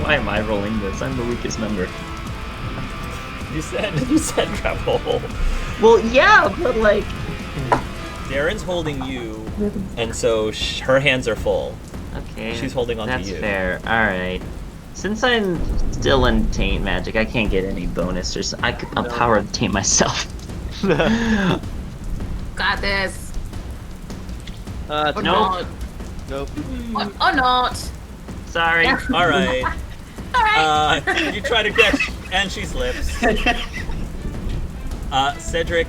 Why am I rolling this? I'm the weakest member. You said grapple. Well, yeah, but like... Darren's holding you, and so her hands are full. Okay, She's holding on to you. That's fair. Alright. Since I'm still in Taint Magic, I can't get any bonus or so. I'll power taint myself. Got this. Nope. Not. Nope. Or not. Sorry. Alright. Alright. You try to catch, and she slips. Cedric,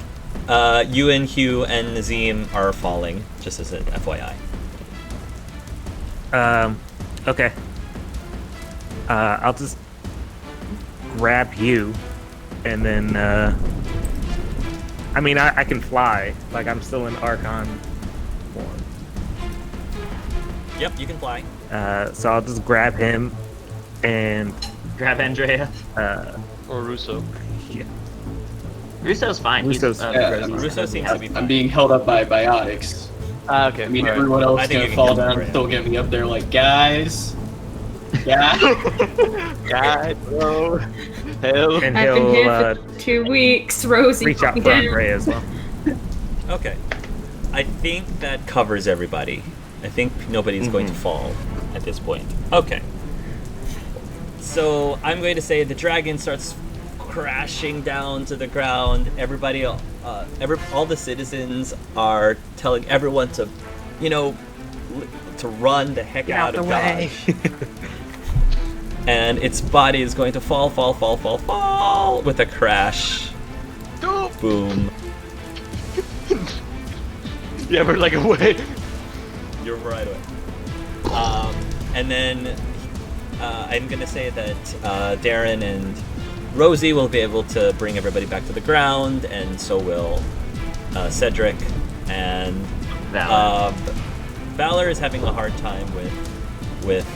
you and Hugh and Nazim are falling, just as an FYI. Okay. I'll just grab you, and then, I mean, I can fly. Like, I'm still in Archon form. Yep, you can fly. So I'll just grab him, and... Grab Andreia. Or Russo. Yeah. Russo's fine. Russo's- Russo seems to be fine. I'm being held up by biotics. Okay. I mean, alright. everyone else I is think gonna you can fall kill down, him, still get me up there like, guys. Yeah. God, bro. Hell. And I've been he'll here for 2 weeks. Rosie, reach out put me for down. Andreia as well. Okay. I think that covers everybody. I think nobody's going to fall at this point. Okay. So I'm going to say the dragon starts crashing down to the ground. Everybody, all the citizens are telling everyone to, to run the heck out of Dodge. And its body is going to fall with a crash. Boom. Yeah, we're like away. You're right away. And then I'm gonna say that Darren and Rosie will be able to bring everybody back to the ground, and so will Cedric and Valor. Valor is having a hard time with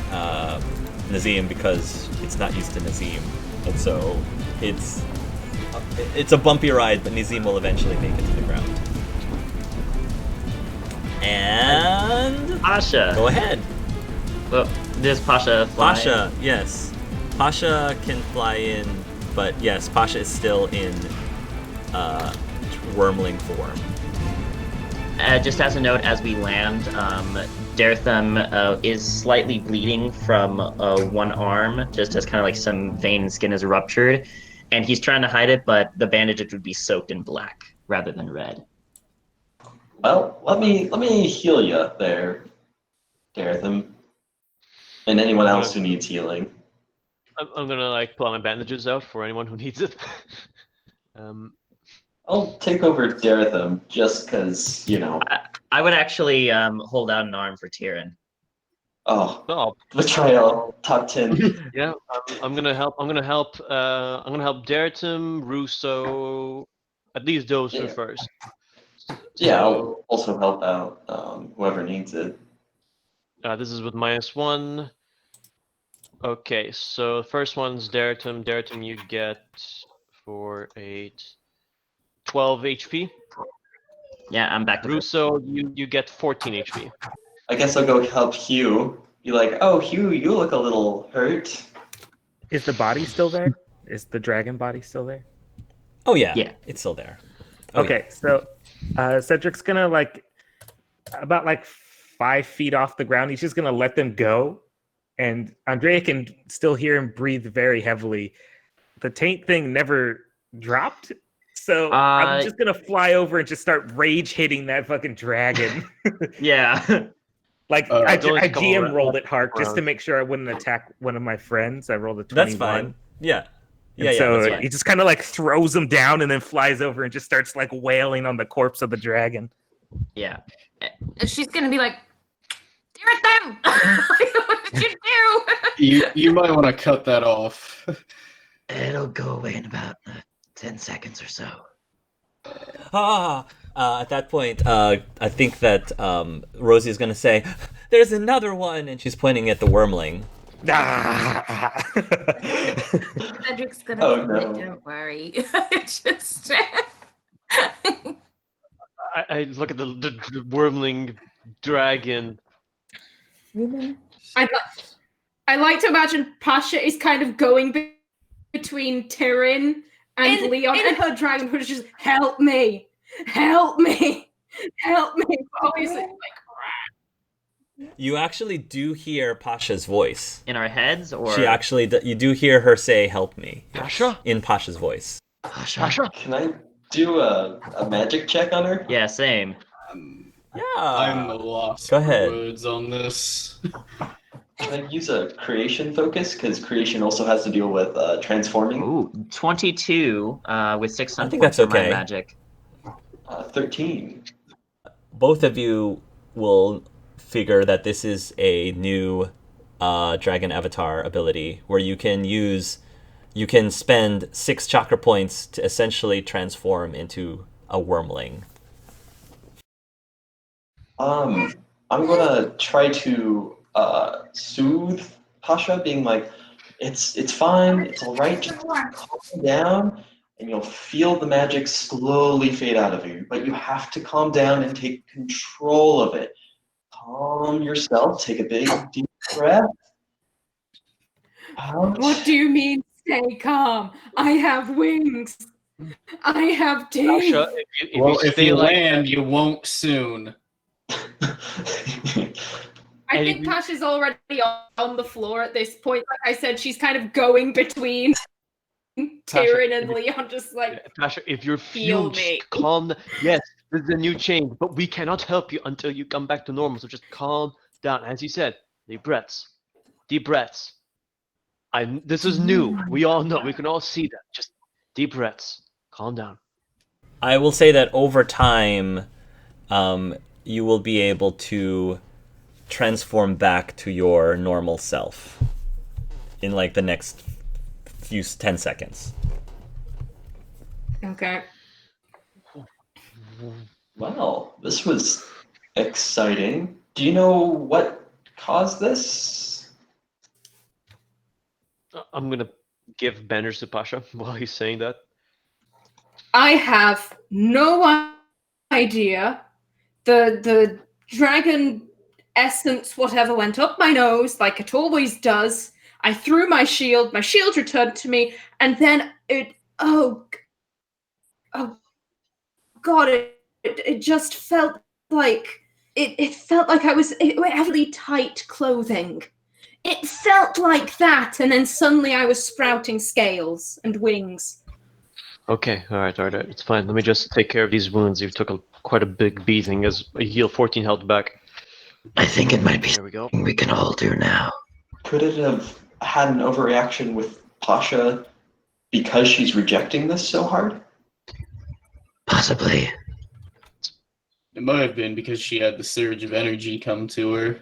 Nazim because it's not used to Nazim, and so it's a bumpy ride, but Nazim will eventually make it to the ground. And Pasha. go ahead. Well, does Pasha fly? Pasha, yes. Pasha can fly in, but yes, Pasha is still in wormling form. Just as a note, as we land, Daretham is slightly bleeding from one arm, just as kind of like some vein and skin is ruptured, and he's trying to hide it, but the bandage would be soaked in black rather than red. Well, let me heal you there, Daretham, and anyone else who needs healing. I'm gonna pull my bandages out for anyone who needs it. I'll take over Daretham just because, I would actually hold out an arm for Tyrion. Oh, betrayal, top 10. Yeah, I'm gonna help. I'm gonna help Deritum, Russo, at least those two first. Yeah, I'll also help out whoever needs it. This is with -1. Okay, so the first one's Deritum. Deritum, you get 4, 8, 12 HP. Yeah, I'm back to Russo, you get 14 HP. I guess I'll go help Hugh. Be like, oh, Hugh, you look a little hurt. Is the body still there? Is the dragon body still there? Oh yeah, Yeah. it's still there. Okay, so Cedric's gonna about 5 feet off the ground. He's just gonna let them go, and Andreia can still hear him breathe very heavily. The taint thing never dropped, so I'm just gonna fly over and just start rage hitting that fucking dragon. Yeah. I GM rolled it hard just to make sure I wouldn't attack one of my friends. I rolled a 21. That's fine. Yeah. Yeah, so that's fine. he just kind of throws him down and then flies over and just starts wailing on the corpse of the dragon. Yeah. She's gonna be like, "Damn it, them! What did you do?" You might want to cut that off. It'll go away in about 10 seconds or so. At that point, I think that Rosie is going to say, "There's another one," and she's pointing at the wormling. Cedric's gonna Oh, do it, no. don't worry. Just I look at the wormling dragon. I'd I like to imagine Pasha is kind of going between Tyrion and Leon and her dragon, who's just help me, help me, help me. Obviously, You actually do hear Pasha's voice. In our heads, or She actually, you do hear her say, help me. Pasha? In Pasha's voice. Pasha? Can I do a magic check on her? Yeah, same. Yeah. I'm lost Go ahead. for words on this. Can I use a creation focus? Because creation also has to deal with transforming. Ooh, 22 with 6 I sun think points that's for my okay. magic. 13. Both of you will figure that this is a new dragon avatar ability where you can spend 6 chakra points to essentially transform into a wormling. I'm gonna try to soothe Pasha, being like, it's fine, it's all right, just calm down, and you'll feel the magic slowly fade out of you. But you have to calm down and take control of it. Calm yourself. Take a big deep breath. Out. what do you mean, stay calm? I have wings. I have teeth. Pasha, if Well, you if stay you like land, you won't soon. I think Pasha's already on the floor at this point. Like I said, she's kind of going between Tyrion and Leon, just like, Pasha, if you're feel fumed, me. calm. Yes, this is a new change, but we cannot help you until you come back to normal. So just calm down. As you said, deep breaths. Deep breaths. This is new. We all know. We can all see that. Just deep breaths. Calm down. I will say that over time, you will be able to transform back to your normal self in like the next few 10 seconds. okay. Well, this was exciting. Do you know what caused this? I'm gonna give banners to Pasha while he's saying that. I have no idea. The dragon essence, whatever, went up my nose like it always does. I threw my shield returned to me, and then oh god, it just felt like it felt like I was heavily tight clothing. It felt like that, and then suddenly I was sprouting scales and wings. Okay, all right, it's fine. Let me just take care of these wounds. You took quite a big beating as I heal 14 health back. I think it might be There we go. something we can all do now. Could it have had an overreaction with Pasha because she's rejecting this so hard? Possibly. It might have been because she had the surge of energy come to her.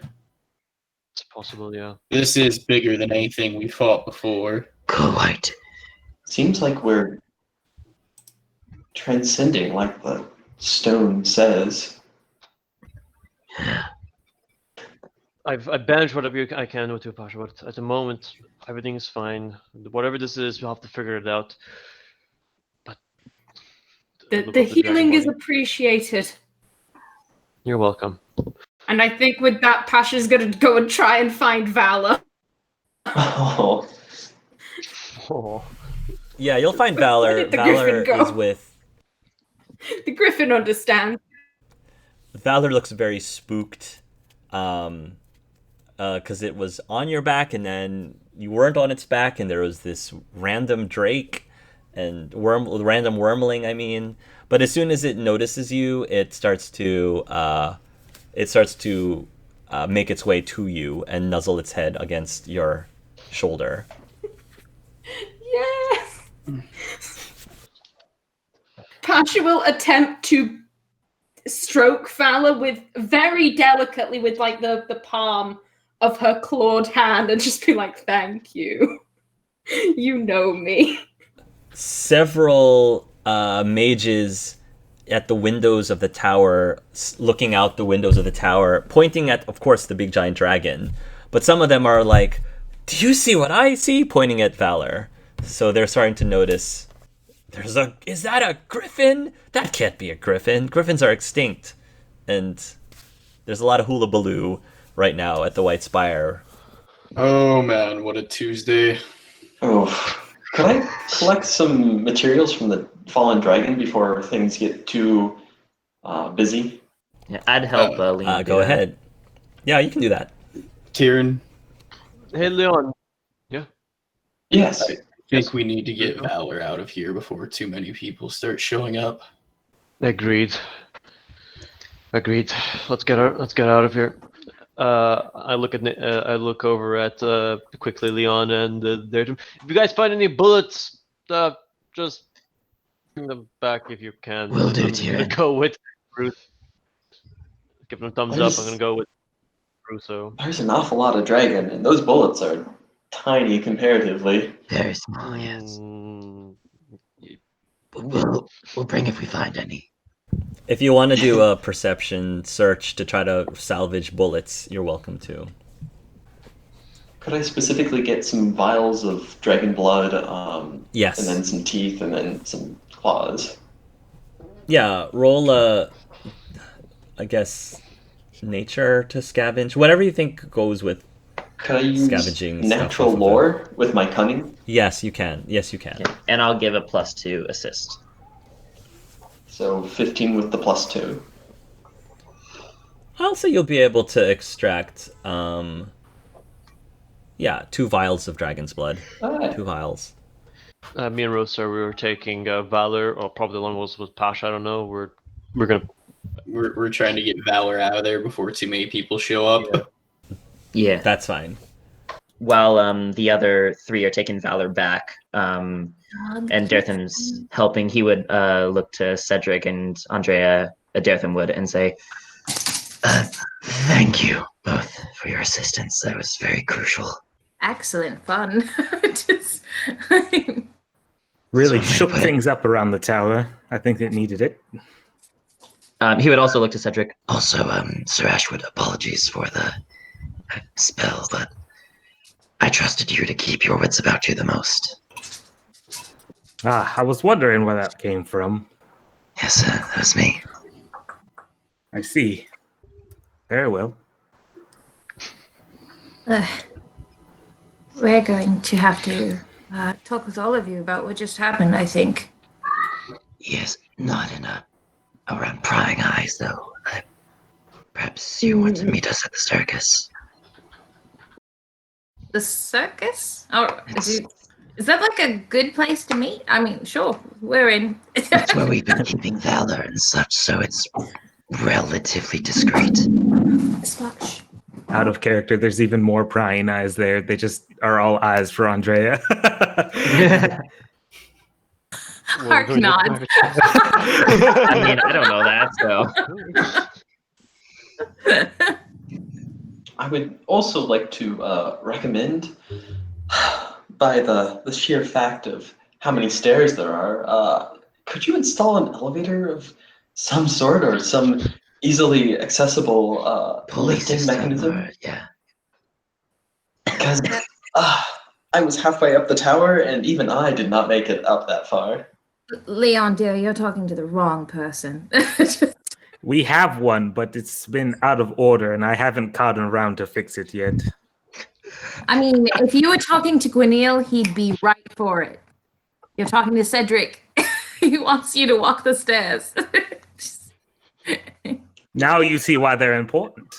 It's possible, yeah. This is bigger than anything we fought before. Quite. Seems like we're transcending, like the stone says. Yeah. I've banished whatever I can with you, Pasha, but at the moment, everything is fine. Whatever this is, we'll have to figure it out. But The healing is appreciated. You're welcome. And I think with that, Pasha's gonna go and try and find Valor. Oh, Oh. Yeah, you'll find Where Valor. did the Valor griffin go? is with. The Griffin understands. Valor looks very spooked, because it was on your back and then you weren't on its back, and there was this random drake and random wormling. I mean, but as soon as it notices you, it starts to make its way to you and nuzzle its head against your shoulder. Yes! Pasha will attempt to stroke Valor with very delicately with like the palm of her clawed hand and just be like, thank you. You know me. Several mages at the windows of the tower, looking out the windows of the tower, pointing at, of course, the big giant dragon. But some of them are like, do you see what I see? Pointing at Valor. So they're starting to notice, is that a griffin? That can't be a griffin. Griffins are extinct. And there's a lot of hullabaloo right now at the White Spire Oh man, what a Tuesday. Oh, could I collect some materials from the fallen dragon before things get too busy? Yeah, I'd help Leon. Go ahead. Yeah, you can do that. Kieran, Hey, Leon. Yes. I think we need to get Valor out of here before too many people start showing up. Agreed. Let's get out of here. I look over at quickly Leon and there. If you guys find any bullets, just bring them back if you can. Will do, I'm gonna Tyrion. go with Bruce. Give them a thumbs up. There's- I'm gonna go with Russo. There's an awful lot of dragon, and those bullets are tiny comparatively. Very small, yes. We'll bring if we find any. If you want to do a perception search to try to salvage bullets, you're welcome to. Could I specifically get some vials of dragon blood? Yes. And then some teeth, and then some claws. Yeah, roll I guess, nature to scavenge. Whatever you think goes with. Could I use Scavenging stuff natural off of lore with my cunning? Yes, you can. Yes, you can. Yeah. And I'll give a +2 assist. So 15 with the +2. I'll say you'll be able to extract, 2 vials of dragon's blood. Alright. 2 vials. Me and Rosa, we were taking Valor, or probably the one was Pasha. I don't know. We're gonna. We're trying to get Valor out of there before too many people show up. Yeah. That's fine. While the other 3 are taking Valor back, and Dertham's helping, he would look to Cedric and Andreia, Dertham would, and say, "Thank you both for your assistance. That was very crucial." Excellent fun. Just, Really So shook anyway. things up around the tower. I think it needed it. He would also look to Cedric. Also, Sir Ashwood, apologies for the spell, but I trusted you to keep your wits about you the most. I was wondering where that came from. Yes, that was me. I see. Very well. we're going to have to talk with all of you about what just happened, I think. Yes, not in around prying eyes, though. Perhaps you want to meet us at the circus. The circus? Oh, is that like a good place to meet? I mean, sure, we're in. That's where we've been keeping Valor and such, so it's relatively discreet. Slush. Out of character, there's even more prying eyes there. They just are all eyes for Andreia. Hark nod. I mean, I don't know that, so. I would also like to recommend, by the sheer fact of how many stairs there are, could you install an elevator of some sort or some easily accessible Pulley lifting system, mechanism? yeah. Because I was halfway up the tower and even I did not make it up that far. Leon, dear, you're talking to the wrong person. We have one, but it's been out of order, and I haven't gotten around to fix it yet. I mean, if you were talking to Gweneil, he'd be right for it. You're talking to Cedric. He wants you to walk the stairs. Now you see why they're important.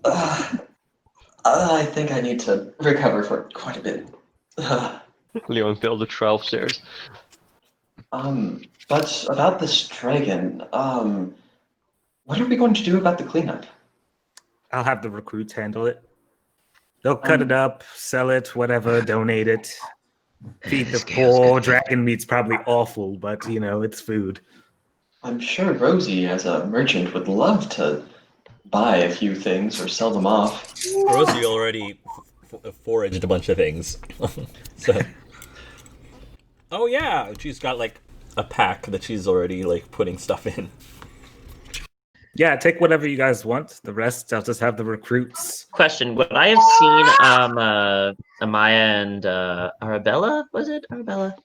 I think I need to recover for quite a bit. Leon failed the 12 stairs. But about this dragon, what are we going to do about the cleanup? I'll have the recruits handle it. They'll cut it up, sell it, whatever, donate it. Feed the Scale's poor. good. Dragon meat's probably awful, but it's food. I'm sure Rosie, as a merchant, would love to buy a few things or sell them off. Rosie already foraged a bunch of things. So. Oh yeah, she's got like a pack that she's already like putting stuff in. Yeah, take whatever you guys want. The rest, I'll just have the recruits. Question: would I have seen Amaya and Arabella? Was it Arabella?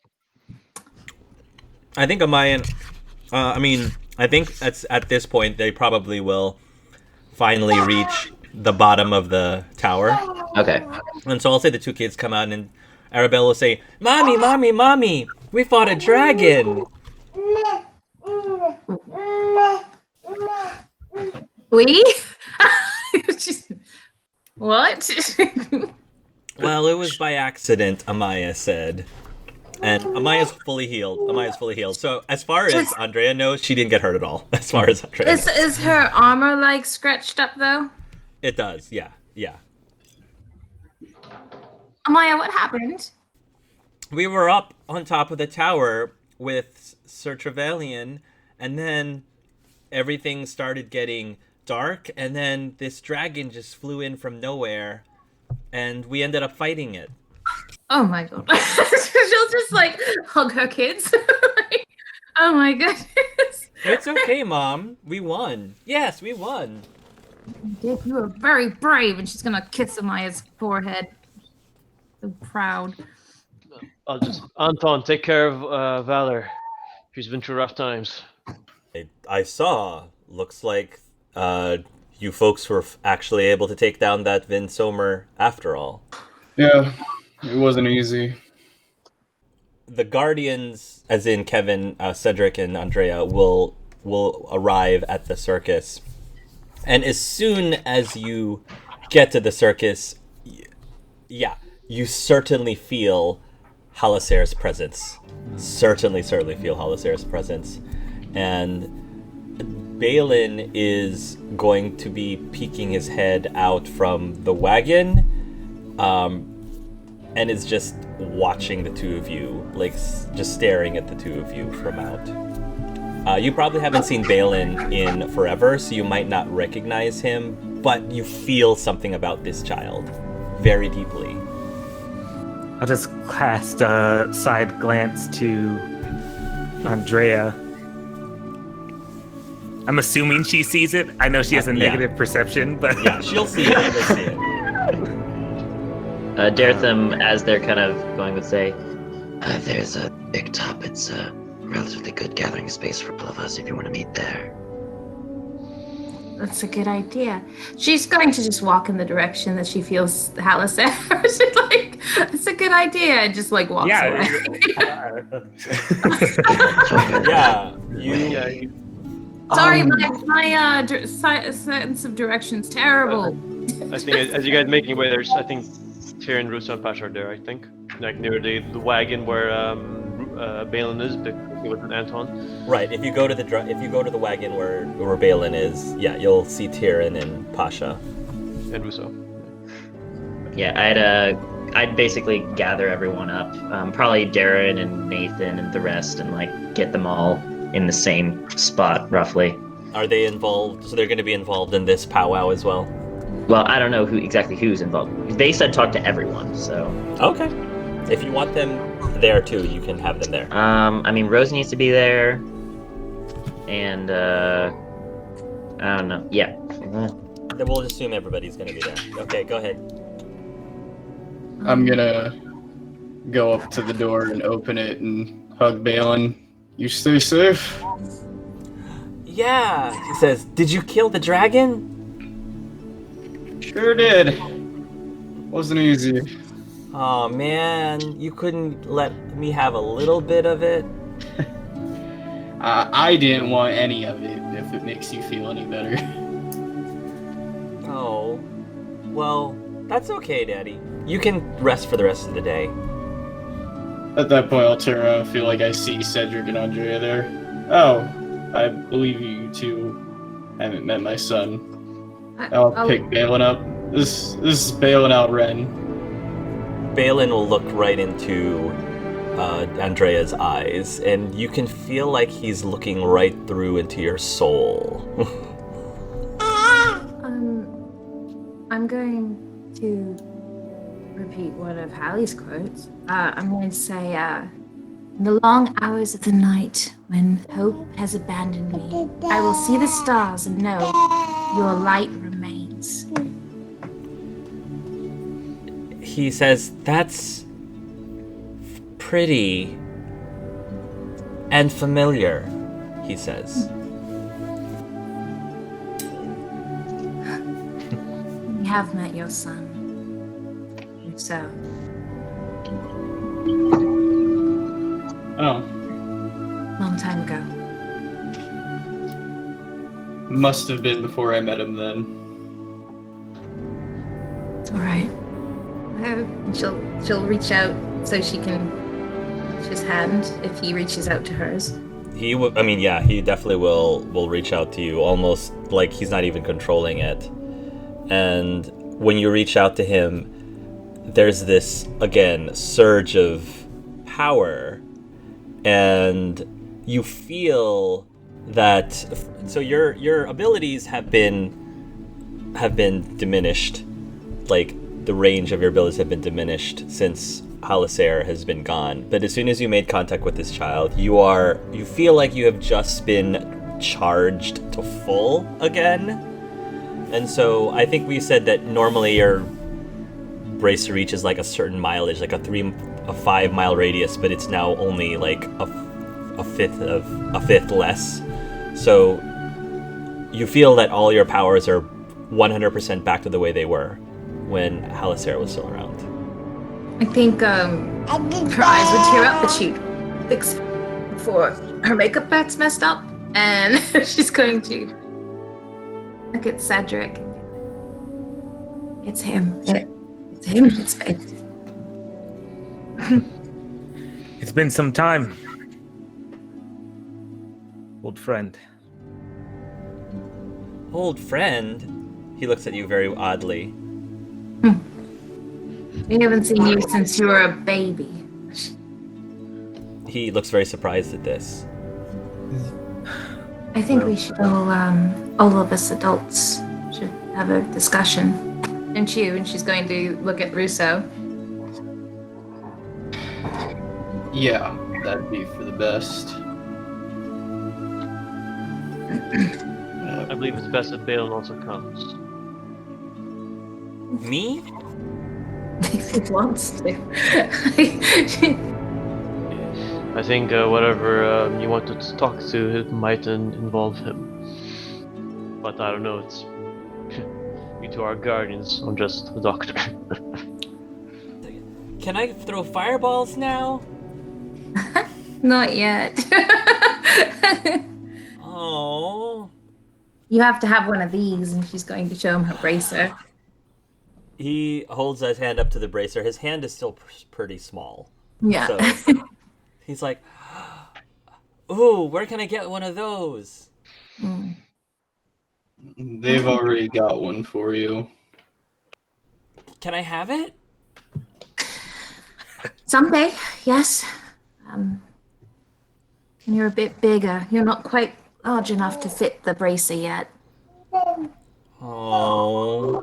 I think Amayan. I think at this point they probably will finally reach the bottom of the tower. Okay. And so I'll say the two kids come out, and Arabella will say, "Mommy, mommy, mommy, we fought a dragon." We? What? Well, it was by accident, Amaya said. And Amaya's fully healed. Amaya's fully healed. So as far as Andrea knows, she didn't get hurt at all. As far as Andrea knows. Is her armor like scratched up though? It does, yeah. Amaya, what happened? We were up on top of the tower with Sir Trevelyan, and then everything started getting dark, and then this dragon just flew in from nowhere, and we ended up fighting it. Oh my god. She'll just like hug her kids. Oh my goodness. It's okay, Mom. We won. Yes, we won. You were very brave, and she's gonna kiss Amaya's forehead. So proud. Anton, take care of Valor. She's been through rough times. I saw. Looks like you folks were actually able to take down that Vin Somer after all. Yeah, it wasn't easy. The Guardians, as in Kevin, Cedric, and Andrea, will arrive at the circus. And as soon as you get to the circus, you certainly feel Halaser's presence. Certainly feel Halaser's presence. And Balen is going to be peeking his head out from the wagon, and is just watching the two of you, like just staring at the two of you from out. You probably haven't seen Balen in forever, so you might not recognize him, but you feel something about this child very deeply. I'll just cast a side glance to Andrea. I'm assuming she sees it. I know she has a negative perception, but yeah, she'll see it. She'll see it. Daretham, as they're kind of going, would say, "There's a big top. It's a relatively good gathering space for both of us if you want to meet there." That's a good idea. She's going to just walk in the direction that she feels Halaser. She's like, "It's a good idea," and just like walks away. Sorry, my sense of direction's terrible. I think as you guys making way, there's Tyrion, Russo, and Pasha are there. I think like near the wagon where Balen is, with Anton. Right. If you go to the wagon where Balen is, you'll see Tyrion and Pasha and Russo. Yeah, I'd basically gather everyone up, probably Darren and Nathan and the rest, and like get them all in the same spot roughly. Are they involved? So they're going to be involved in this powwow as well? Well, I don't know who's involved. They said talk to everyone, so. Okay. If you want them there too, you can have them there. I mean, Rose needs to be there, and I don't know. Yeah. Then we'll assume everybody's going to be there. Okay, go ahead. I'm gonna go up to the door and open it and hug Balen. You stay safe? Yeah, he says, "Did you kill the dragon?" Sure did. Wasn't easy. Oh man, you couldn't let me have a little bit of it? I didn't want any of it, if it makes you feel any better. Oh, well, that's okay, Daddy. You can rest for the rest of the day. At that point, I'll turn around and feel like I see Cedric and Andrea there. Oh, I believe you two haven't met my son. I'll pick Balen up. This is Balen out Ren. Balen will look right into Andrea's eyes, and you can feel like he's looking right through into your soul. I'm going to repeat one of Hallie's quotes. I'm going to say, "In the long hours of the night, when hope has abandoned me, I will see the stars and know your light remains." He says, "That's pretty and familiar," he says. have met your son. So. Oh. Long time ago. Must have been before I met him then. It's all right. She'll reach out so she can reach his hand if he reaches out to hers. He definitely will reach out to you, almost like he's not even controlling it. And when you reach out to him, there's this, again, surge of power, and you feel that. So your abilities have been diminished, like the range of your abilities have been diminished since Halasair has been gone. But as soon as you made contact with this child, you feel like you have just been charged to full again. And so I think we said that normally your bracer reaches like a certain mileage, like a 5 mile radius, but it's now only like a fifth less. So you feel that all your powers are 100% back to the way they were when Halasair was still around. I think her eyes would tear up, but she fix before her makeup bag's messed up, and she's going to look at Cedric. It's him. It's him. It's fate. It's been some time, old friend. Old friend? He looks at you very oddly. We haven't seen you since you were a baby. He looks very surprised at this. I think we should all of us adults should have a discussion. And you, and she's going to look at Russo. Yeah, that'd be for the best. I believe it's best that Balen also comes. Me? If he wants to. I think whatever you want to talk to, it might involve him. But I don't know, it's... You two are guardians, I'm just a doctor. Can I throw fireballs now? Not yet. Oh. You have to have one of these, and she's going to show him her bracer. He holds his hand up to the bracer. His hand is still pretty small. Yeah. So he's like, ooh, where can I get one of those? They've already got one for you. Can I have it? Someday, yes. And you're a bit bigger. You're not quite large enough to fit the bracer yet. Oh.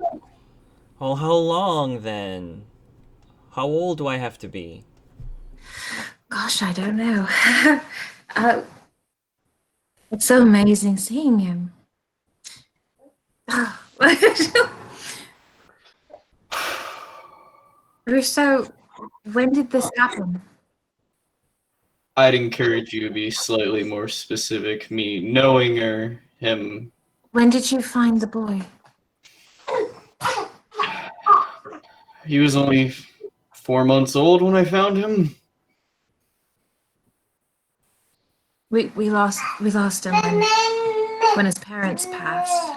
Well, how long then? How old do I have to be? Gosh, I don't know. It's so amazing seeing him. Russo, when did this happen? I'd encourage you to be slightly more specific. Me knowing or him. When did you find the boy? He was only 4 months old when I found him. We lost him when his parents passed.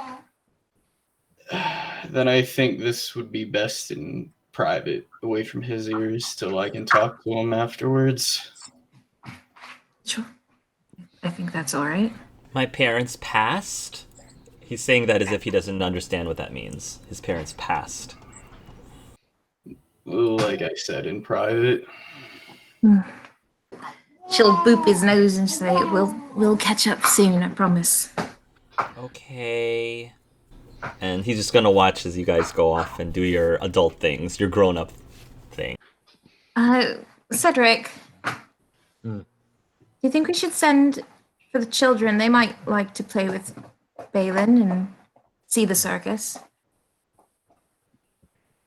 Then I think this would be best in private, away from his ears, till I can talk to him afterwards. Sure. I think that's all right. My parents passed? He's saying that as if he doesn't understand what that means. His parents passed. Like I said, in private. She'll boop his nose and say, "We'll catch up soon, I promise." Okay. And he's just gonna watch as you guys go off and do your adult things, your grown-up thing. Cedric, do you think we should send for the children? They might like to play with Balen and see the circus.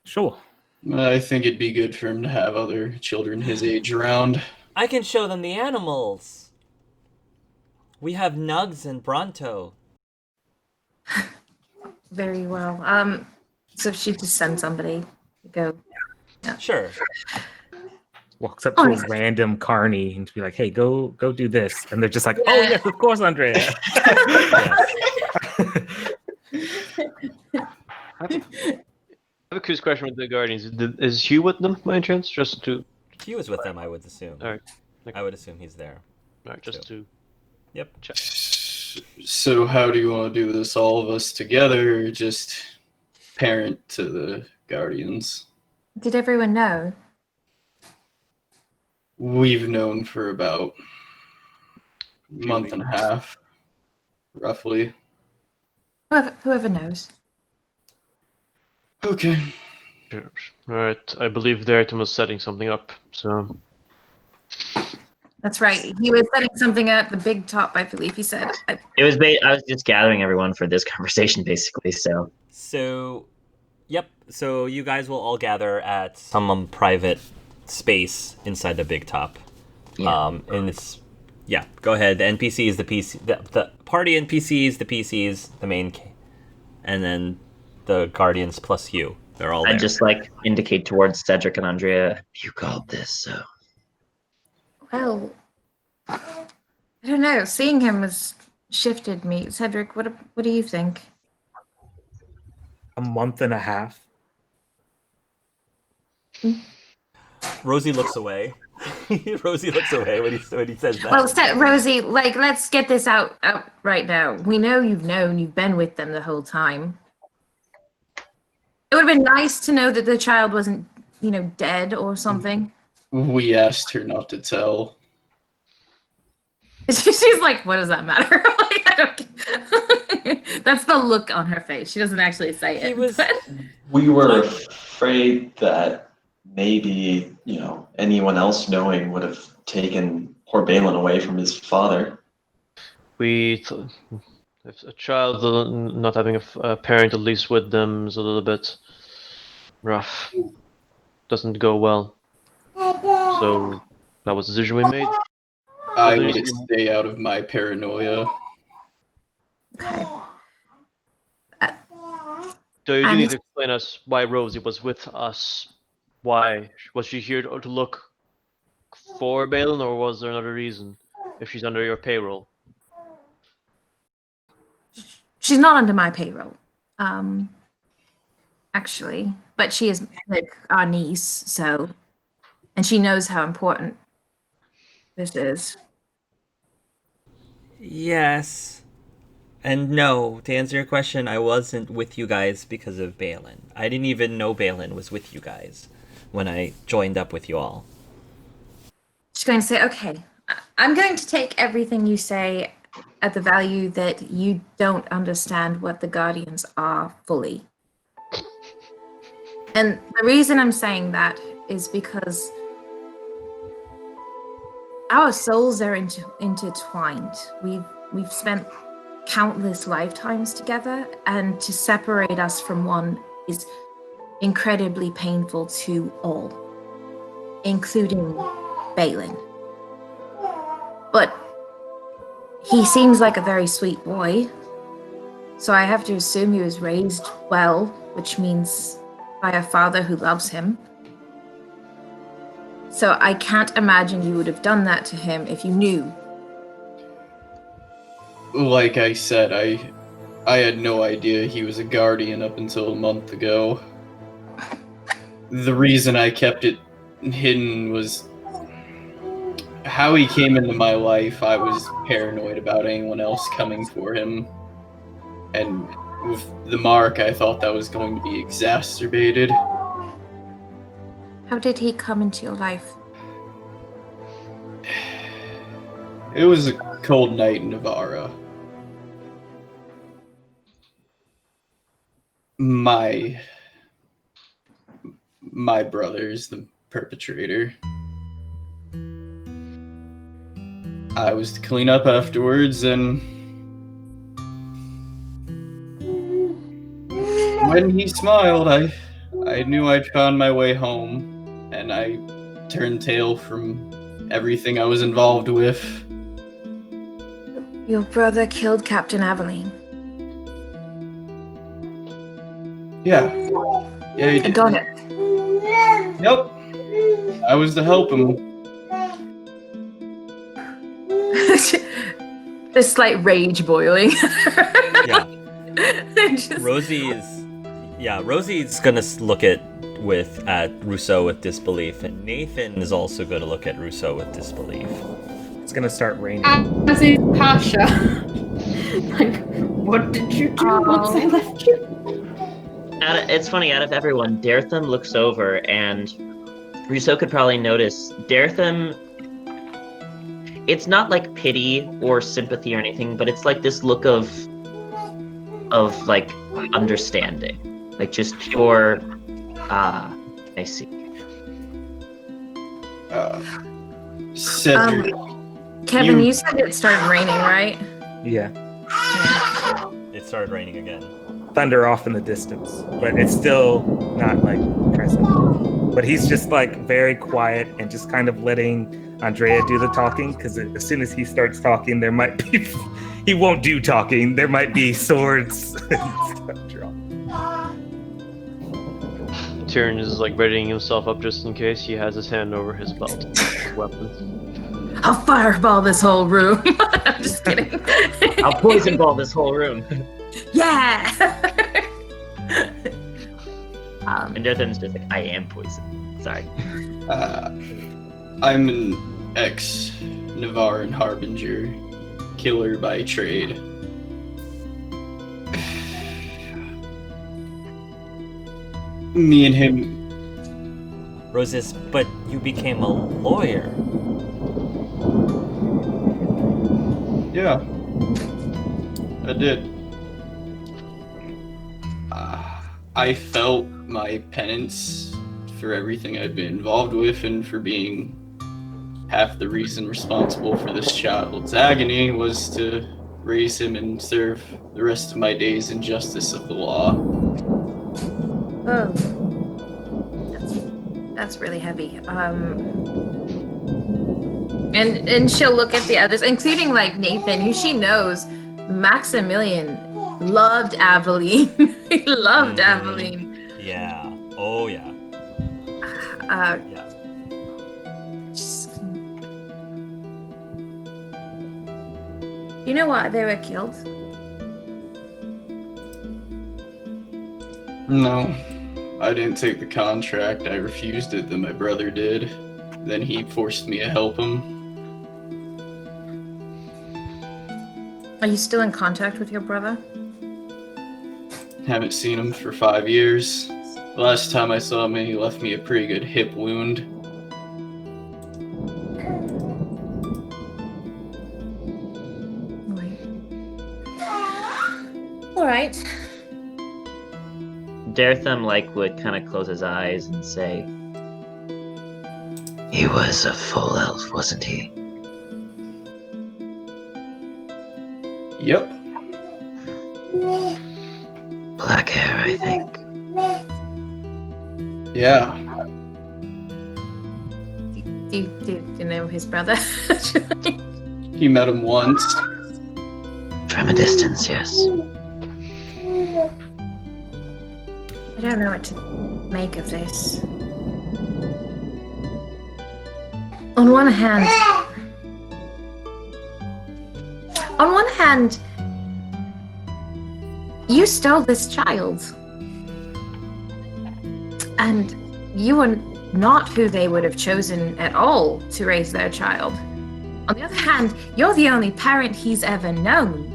Sure. I think it'd be good for him to have other children his age around. I can show them the animals. We have Nugs and Bronto. Very well. So if she just sends somebody to go. Yeah. Sure. Walks up to a random carny and be like, "Hey, go do this," and they're just like, "Oh yes, of course, Andrea." I have a curious question with the Guardians. Is Hugh with them by any chance? Just to. He was with them, I would assume. All right. I would assume he's there. All right, just to. Yep. Check. So how do you want to do this? All of us together, or just parent to the Guardians? Did everyone know? We've known for about a month and a half, roughly. Whoever knows. Okay. Sure. All right. I believe Dariton was setting something up. So. That's right. He was setting something at the big top, I believe he said. It was. I was just gathering everyone for this conversation, basically. So, yep. So you guys will all gather at some private space inside the big top. Yeah. And it's Go ahead. The NPCs, the PC, the party NPCs, the PCs, the main, and then the Guardians plus you. They're all there. I just indicate towards Cedric and Andrea. You called this, so. Well, I don't know. Seeing him has shifted me. Cedric, what do you think? A month and a half. Rosie looks away. Rosie looks away when he says that. Well, Rosie, let's get this out right now. We know you've been with them the whole time. It would have been nice to know that the child wasn't, dead or something. We asked her not to tell. She's like, what does that matter? I don't. That's the look on her face. She doesn't actually say it. We were afraid that maybe, anyone else knowing would have taken poor Balen away from his father. If a child not having a parent at least with them is a little bit rough. Doesn't go well. So that was the decision we made. I would stay out of my paranoia. Okay. So you do need to explain us why Rosie was with us. Why? Was she here to look for Balen, or was there another reason? If she's under your payroll. She's not under my payroll, actually, but she is our niece, and she knows how important this is. Yes. And no, to answer your question, I wasn't with you guys because of Balen. I didn't even know Balen was with you guys when I joined up with you all. She's going to say, okay, I'm going to take everything you say at the value that you don't understand what the Guardians are fully. And the reason I'm saying that is because our souls are intertwined. We've spent countless lifetimes together, and to separate us from one is incredibly painful to all, including Balen. But he seems like a very sweet boy, so I have to assume he was raised well, which means by a father who loves him. So I can't imagine you would have done that to him if you knew. Like I said, I had no idea he was a guardian up until a month ago. The reason I kept it hidden was how he came into my life. I was paranoid about anyone else coming for him. And with the mark, I thought that was going to be exacerbated. How did he come into your life? It was a cold night in Navarra. My brother's the perpetrator. I was to clean up afterwards, and when he smiled, I knew I'd found my way home, and I turned tail from everything I was involved with. Your brother killed Captain Aveline. Yeah. Yeah, you I did. got it. Yep. I was to help him. There's slight rage boiling. Yeah. Just- Rosie's gonna look at Rousseau with disbelief, and Nathan is also gonna look at Rousseau with disbelief. It's gonna start raining. As is Pasha. Like, what did you do once I left you? It's funny, out of everyone, Daretham looks over, and Rousseau could probably notice. Daretham, it's not like pity or sympathy or anything, but it's like this look of like understanding, like just pure. I see. Cedric. Kevin, you said it started raining, right? Yeah. It started raining again. Thunder off in the distance, but it's still not like present. But he's just like very quiet and just kind of letting Andreia do the talking, because as soon as he starts talking, there might be he won't do talking. There might be swords and stuff drawn. Tyrion is like readying himself up just in case. He has his hand over his belt. Weapons. I'll fireball this whole room. I'm just kidding. I'll poison ball this whole room. Yeah. And Daretham's just like, I am poison. Sorry. I'm an ex-Navaran Harbinger, killer by trade. Me and him. Roses, but you became a lawyer. Yeah, I did. I felt my penance for everything I'd been involved with and for being half the reason responsible for this child's agony was to raise him and serve the rest of my days in justice of the law. Oh. That's really heavy. And she'll look at the others, including like Nathan, who she knows Maximilian loved Aveline. He loved Aveline. Yeah. Oh yeah. Yeah. You know why they were killed? No, I didn't take the contract. I refused it, then my brother did. Then he forced me to help him. Are you still in contact with your brother? Haven't seen him for 5 years. The last time I saw him, he left me a pretty good hip wound. All right. Daretham would kind of close his eyes and say, he was a full elf, wasn't he? Yep. Black hair, I think. Yeah. Do you know his brother? He met him once. From a distance, yes. I don't know what to make of this. On one hand, you stole this child. And you are not who they would have chosen at all to raise their child. On the other hand, you're the only parent he's ever known.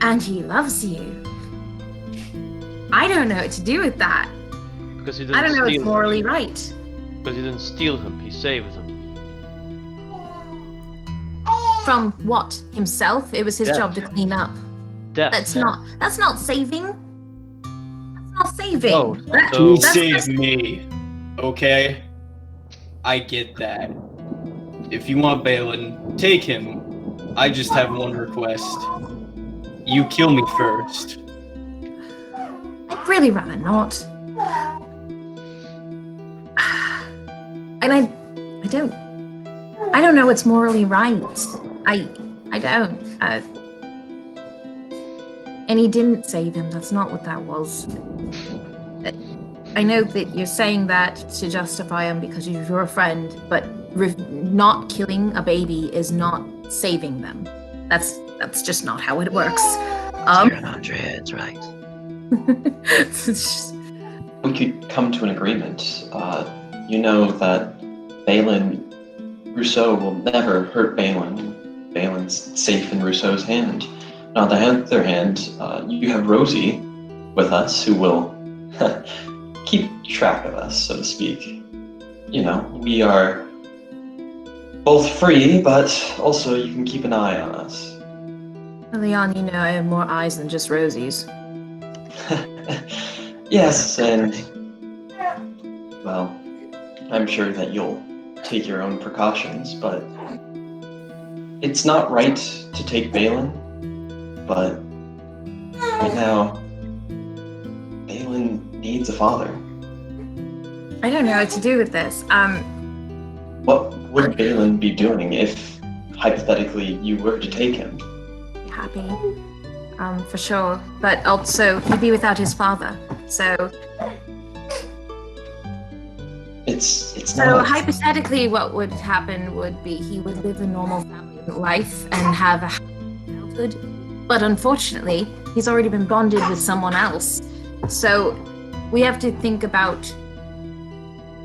And he loves you. I don't know what to do with that. Because he didn't I don't know steal it's morally him. right. Because he didn't steal him, he saved him. From what? Himself? It was his Death. job to clean up. Death. That's not saving. That's not saving. No, That- so- He that's saved just- me. Okay? I get that. If you want Balen, take him. I just have one request. You kill me first. I'd really rather not. And I don't know what's morally right. I don't. And he didn't save him. That's not what that was. I know that you're saying that to justify him because you're a friend, but not killing a baby is not saving them. That's just not how it works. Andreia, it's right. We could come to an agreement. You know that Balen, Rousseau will never hurt Balen. Balen's safe in Rousseau's hand. On the other hand, you have Rosie with us who will keep track of us, so to speak. You know, we are both free, but also you can keep an eye on us. Leon, you know I have more eyes than just Rosie's. Yes, and well, I'm sure that you'll take your own precautions, but it's not right to take Balen, but right now, Balen needs a father. I don't know what to do with this. What would Balen be doing if, hypothetically, you were to take him? Happy, for sure. But also, he'd be without his father. So It's So not. hypothetically, what would happen would be he would live a normal family life and have a happy childhood. But unfortunately, he's already been bonded with someone else. So we have to think about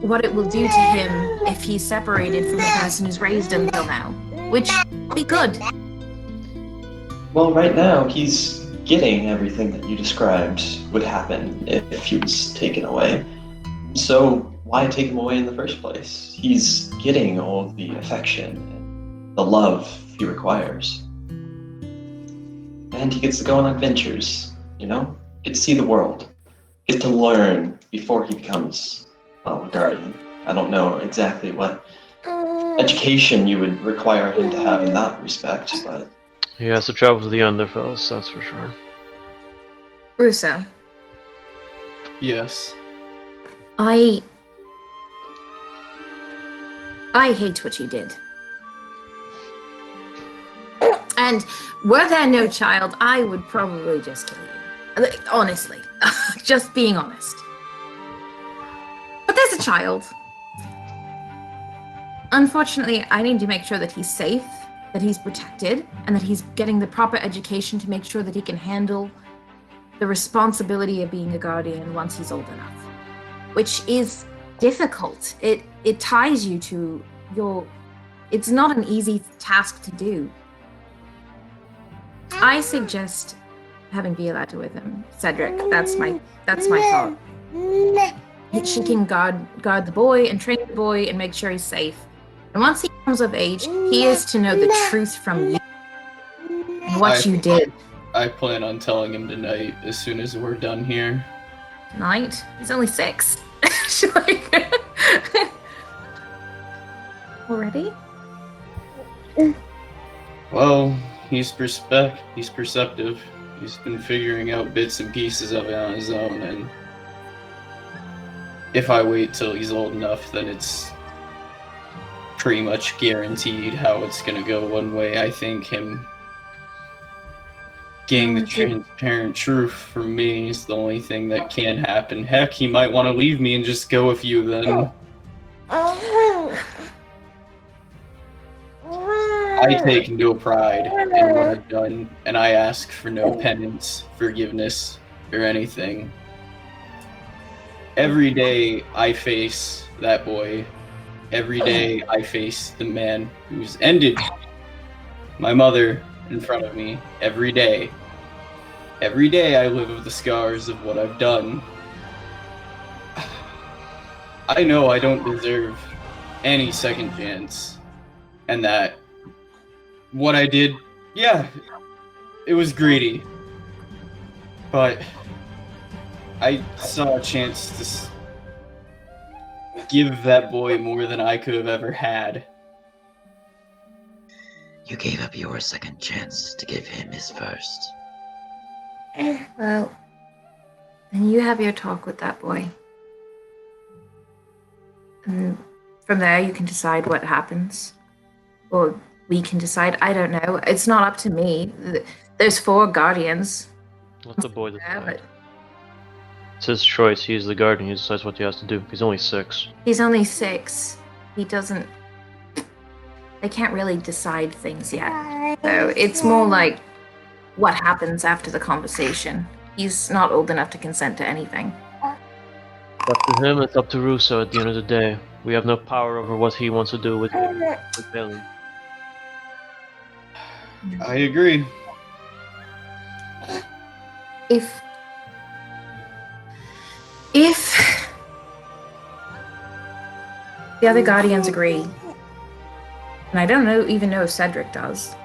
what it will do to him if he's separated from the person who's raised him until now, which would be good. Well, right now, he's getting everything that you described would happen if he was taken away. So why take him away in the first place? He's getting all of the affection and the love he requires. And he gets to go on adventures, you know? Get to see the world. Get to learn before he becomes, well, a guardian. I don't know exactly what education you would require him to have in that respect, but... He has to travel to the Underfells, that's for sure. Russo, Yes. I hate what you did. And were there no child, I would probably just kill you. Honestly. Just being honest. But there's a child. Unfortunately, I need to make sure that he's safe, that he's protected, and that he's getting the proper education to make sure that he can handle the responsibility of being a guardian once he's old enough. Which is difficult. It ties you to your... It's not an easy task to do. I suggest having Violetta with him. Cedric, that's my thought. She can guard the boy and train the boy and make sure he's safe. And once he comes of age, he is to know the truth from you and what you did. I plan on telling him tonight as soon as we're done here. Tonight? He's only 6. Already? Well, he's perceptive. He's been figuring out bits and pieces of it on his own, and if I wait till he's old enough, then it's pretty much guaranteed how it's gonna go one way. I think him getting the transparent truth from me is the only thing that can happen. Heck, he might want to leave me and just go with you then. I take no pride in what I've done, and I ask for no penance, forgiveness, or anything. Every day I face that boy. Every day I face the man who's ended my mother in front of me. Every day. Every day I live with the scars of what I've done. I know I don't deserve any second chance, and that what I did, yeah, it was greedy, but I saw a chance to give that boy more than I could have ever had. You gave up your second chance to give him his first. Well, then you have your talk with that boy. And from there, you can decide what happens. Or we can decide. I don't know. It's not up to me. There's 4 guardians. Let the boy Have decide. it. It's his choice. He's the guardian. He decides what he has to do. He's only 6. He's only 6. He doesn't. They can't really decide things yet. So it's more like what happens after the conversation. He's not old enough to consent to anything. It's up to him. It's up to Russo at the end of the day. We have no power over what he wants to do with Balen. I agree. If the other guardians agree, and I don't even know if Cedric does.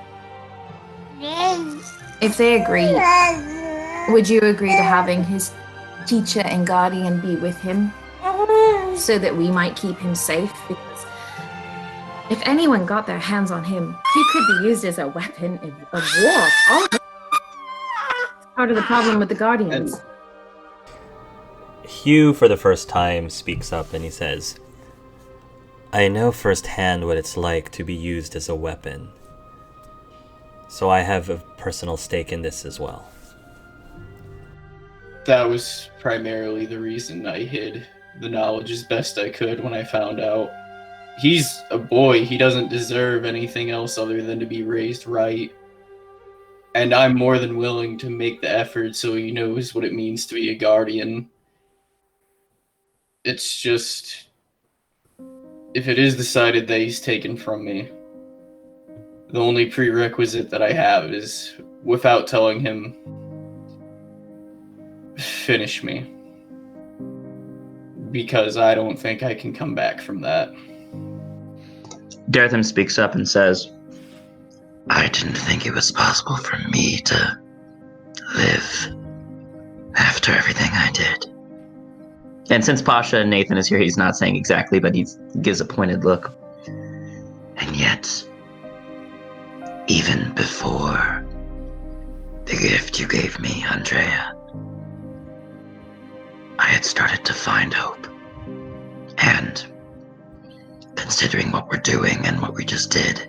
If they agree, would you agree to having his teacher and guardian be with him so that we might keep him safe? Because if anyone got their hands on him, he could be used as a weapon of war. Oh, part of the problem with the guardians. Hugh, for the first time, speaks up and he says, I know firsthand what it's like to be used as a weapon. So I have a personal stake in this as well. That was primarily the reason I hid the knowledge as best I could when I found out. He's a boy. He doesn't deserve anything else other than to be raised right. And I'm more than willing to make the effort so he knows what it means to be a guardian. It's just, if it is decided that he's taken from me, the only prerequisite that I have is, without telling him, finish me. Because I don't think I can come back from that. Dartham speaks up and says, I didn't think it was possible for me to live after everything I did. And since Pasha Nathan is here, he's not saying exactly, but he gives a pointed look. And yet, even before the gift you gave me, Andreia, I had started to find hope. And considering what we're doing and what we just did,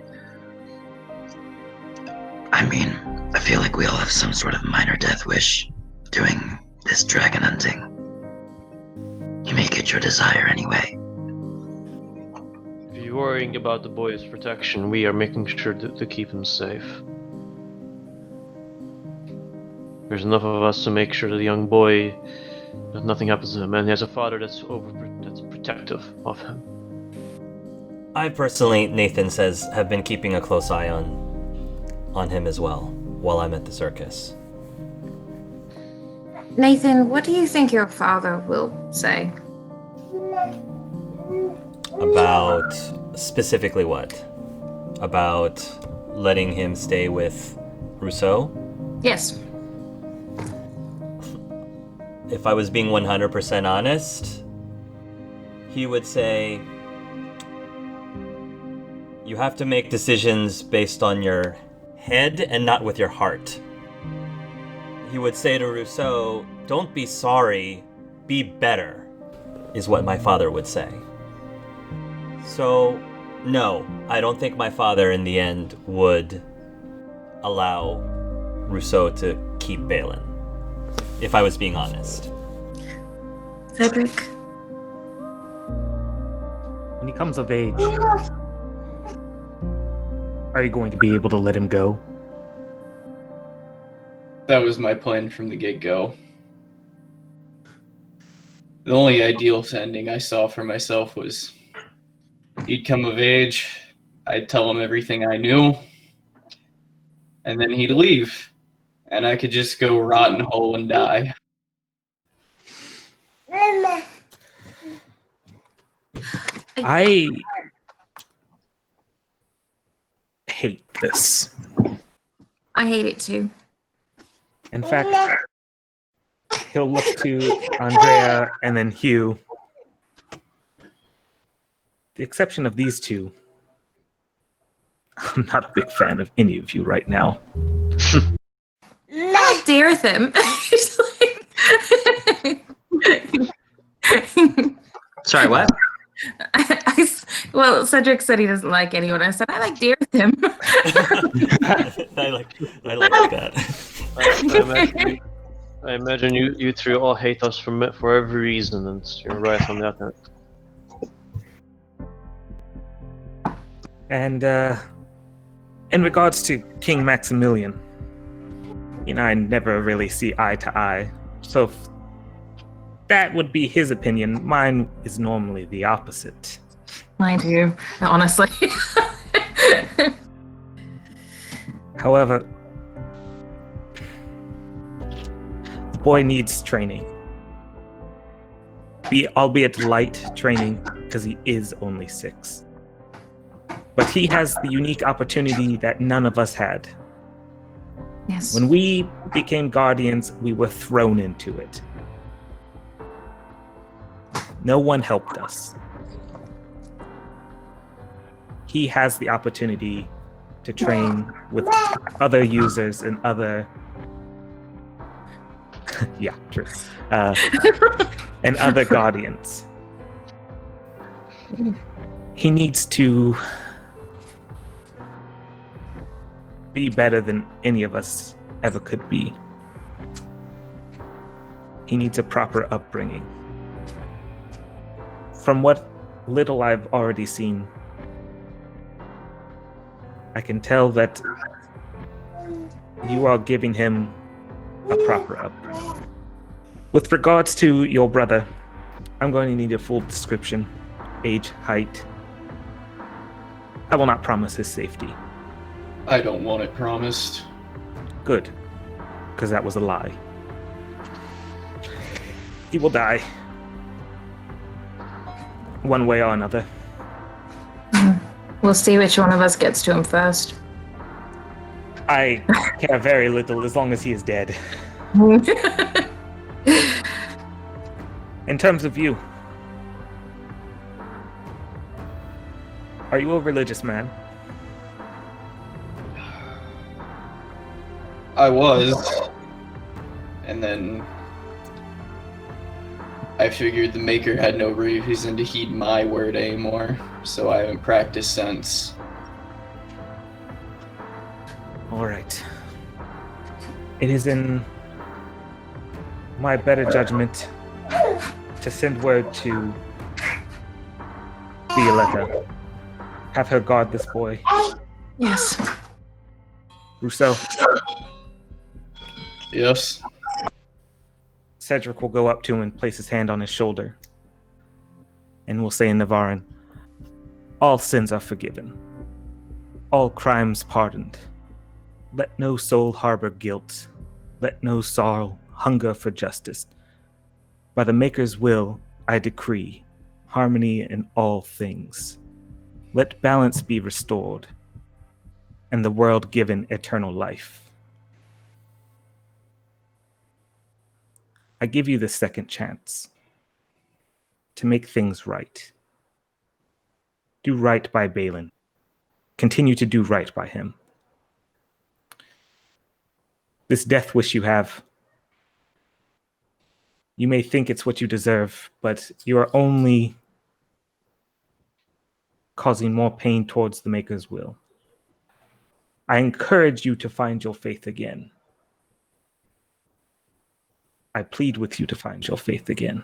I mean, I feel like we all have some sort of minor death wish doing this dragon hunting. You may get your desire anyway. If you're worrying about the boy's protection, we are making sure to keep him safe. There's enough of us to make sure that the young boy, that nothing happens to him, and he has a father that's protective of him. I personally, Nathan says, have been keeping a close eye on him as well while I'm at the circus. Nathan, what do you think your father will say? About specifically what? About letting him stay with Rousseau? Yes. If I was being 100% honest, he would say, you have to make decisions based on your head and not with your heart. He would say to Rousseau, don't be sorry, be better, is what my father would say. So, no, I don't think my father in the end would allow Rousseau to keep Balen, if I was being honest. Cedric? When he comes of age, are you going to be able to let him go? That was my plan from the get-go. The only ideal ending I saw for myself was he'd come of age, I'd tell him everything I knew, and then he'd leave, and I could just go rot in a hole and die. I hate this. I hate it too. In fact, he'll look to Andreia and then Hugh. The exception of these two, I'm not a big fan of any of you right now. How dare them? Sorry, what? Well, Cedric said he doesn't like anyone. I said, I like dare them. I like that. I imagine you three all hate us for every reason, and you're right on that. And in regards to King Maximilian, I never really see eye to eye. So if that would be his opinion. Mine is normally the opposite. Mine too, honestly. However, the boy needs training. Albeit light training, because he is only 6. But he has the unique opportunity that none of us had. Yes. When we became guardians, we were thrown into it. No one helped us. He has the opportunity to train with other users and other... yeah, true. And other guardians. He needs to be better than any of us ever could be. He needs a proper upbringing. From what little I've already seen, I can tell that you are giving him a proper upbringing. With regards to your brother, I'm going to need a full description, age, height. I will not promise his safety. I don't want it promised. Good, because that was a lie. He will die. One way or another. We'll see which one of us gets to him first. I care very little as long as he is dead. In terms of you, are you a religious man? I was. And then I figured the Maker had no reason to heed my word anymore, so I haven't practiced since. Alright. It is in my better judgment to send word to Violetta. Have her guard this boy. Yes. Rousseau. Yes. Cedric will go up to him and place his hand on his shoulder. And will say in Navaran, all sins are forgiven. All crimes pardoned. Let no soul harbor guilt. Let no sorrow hunger for justice. By the Maker's will, I decree harmony in all things. Let balance be restored, and the world given eternal life. I give you the second chance to make things right. Do right by Balen. Continue to do right by him. This death wish you have, you may think it's what you deserve, but you are only causing more pain towards the Maker's will. I encourage you to find your faith again. I plead with you to find your faith again.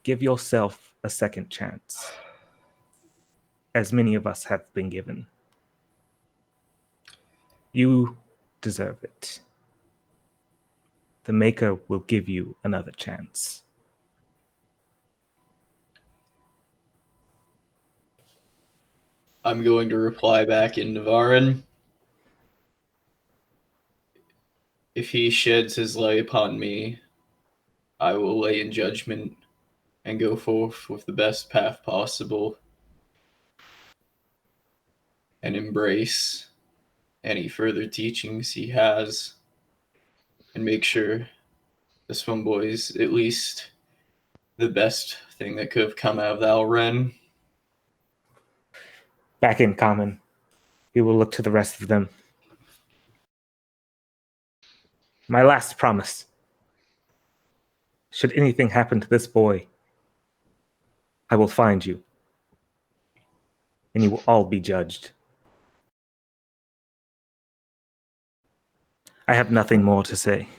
Give yourself a second chance, as many of us have been given. You deserve it. The Maker will give you another chance. I'm going to reply back in Navaran. If he sheds his light upon me, I will lay in judgment and go forth with the best path possible and embrace any further teachings he has and make sure this one boy's at least the best thing that could have come out of the Alren. Back in common, we will look to the rest of them. My last promise. Should anything happen to this boy, I will find you, and you will all be judged. I have nothing more to say.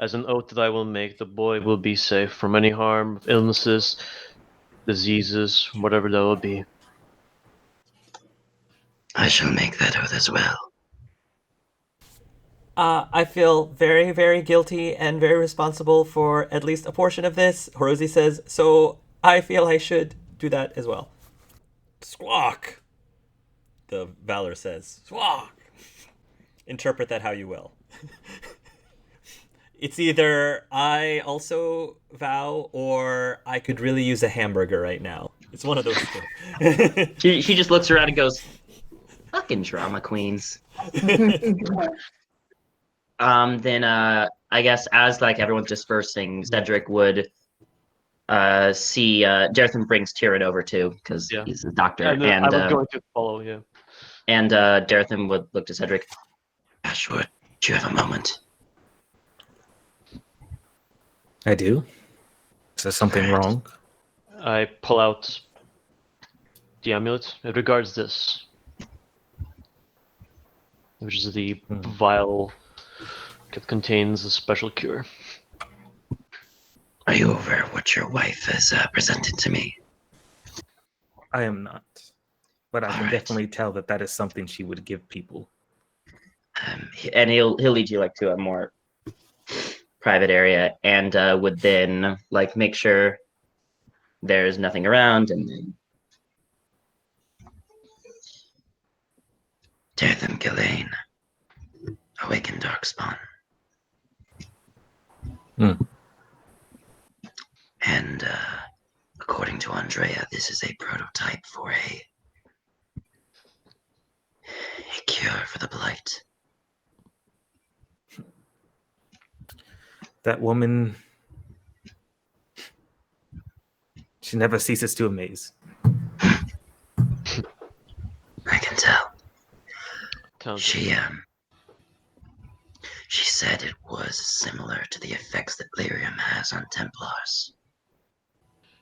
as an oath that I will make, the boy will be safe from any harm, illnesses, diseases, whatever that will be. I shall make that oath as well. I feel very, very guilty and very responsible for at least a portion of this. Rosie says, so I feel I should do that as well. Squawk! The Valor says, squawk! Interpret that how you will. It's either I also vow or I could really use a hamburger right now. It's one of those two. She just looks around and goes, fucking drama queens. Then I guess as like everyone's dispersing, Cedric would see Darthan brings Tyrion over too, because he's a doctor. And I was going to follow, yeah. And Darthan would look to Cedric. Ashwood, do you have a moment? I do. Is there something wrong? I pull out the amulet. It regards this, which is the vial that contains a special cure. Are you aware of what your wife has presented to me? I am not. But I can definitely tell that that is something she would give people. And he'll lead you like to a more private area, and would then like make sure there's nothing around, and then Dartham Gillane, awaken Darkspawn. And according to Andreia, this is a prototype for a cure for the blight. That woman, she never ceases to amaze. I can tell. She said it was similar to the effects that lyrium has on Templars.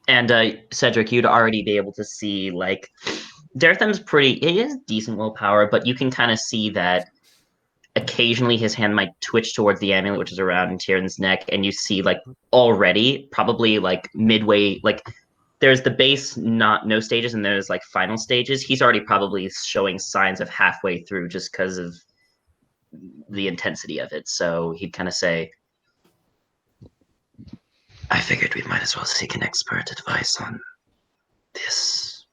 And Cedric, you'd already be able to see like Dartham's he has decent willpower, but you can kind of see that occasionally his hand might twitch towards the amulet, which is around Tyrion's neck, and you see like already probably like midway, like there's the base no stages, and there's like final stages. He's already probably showing signs of halfway through just because of the intensity of it. So he'd kind of say, I figured we might as well seek an expert advice on this.